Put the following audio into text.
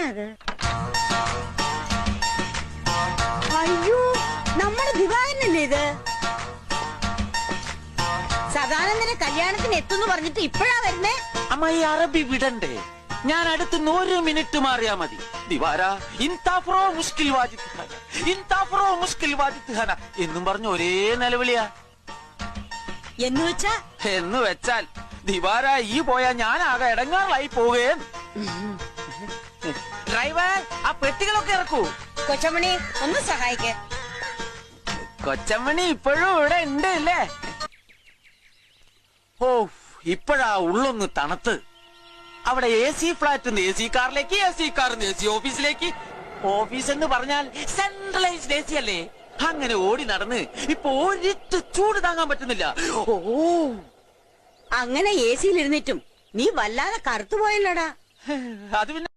ആരാ അത്? അയ്യോ, നമ്മുടെ ദിവാകരനല്ലേ ഇത്? സദാനന്ദന്റെ കല്യാണത്തിന് എത്തുന്നു പറഞ്ഞിട്ട് ഇപ്പഴാ വരുന്നേ? അമ്മ ഈ അറബി വിടണ്ടേ? ഞാൻ അടുത്തുനിന്ന് 1 മിനിറ്റ് മാറിയാ മതി. ദിവാര ഇൻതാഫ്രോ മുഷ്കിൽ വാജിദ് ഖാന, ഇൻതാഫ്രോ മുഷ്കിൽ വാജിദ് ഖാന എന്നും പറഞ്ഞ ഒരേ നിലവിളിയാ. എന്ന് വെച്ചാൽ ദിവാര ഈ പോയാ ഞാനാകെ ഇടങ്ങാറായി പോവുകയും. ഡ്രൈവർ, ആ പെട്ടികളൊക്കെ ഇറക്കൂ. കൊച്ചമണി ഒന്ന് സഹായിക്കേ. കൊച്ചമണി ഇപ്പോഴും ഇവിടെ ഉണ്ട് അല്ലേ? ഓ, ഇപ്പോഴാ ഉള്ളൊന്ന് തണുത്ത്. അവിടെ AC ഫ്ലാറ്റ് AC കാറിലേക്ക്, AC കാറിന്ന് AC ഓഫീസിലേക്ക്. ഓഫീസ് എന്ന് പറഞ്ഞാൽ സെൻട്രലൈസ്ഡ് AC അല്ലേ? അങ്ങനെ ഓടി നടന്ന് ഇപ്പൊ ഒരിട്ട് ചൂട് താങ്ങാൻ പറ്റുന്നില്ല. ഓ, അങ്ങനെ AC-ലിരുന്നിട്ടും നീ വല്ലാതെ കറുത്തു പോയല്ലോടാ. അത് പിന്നെ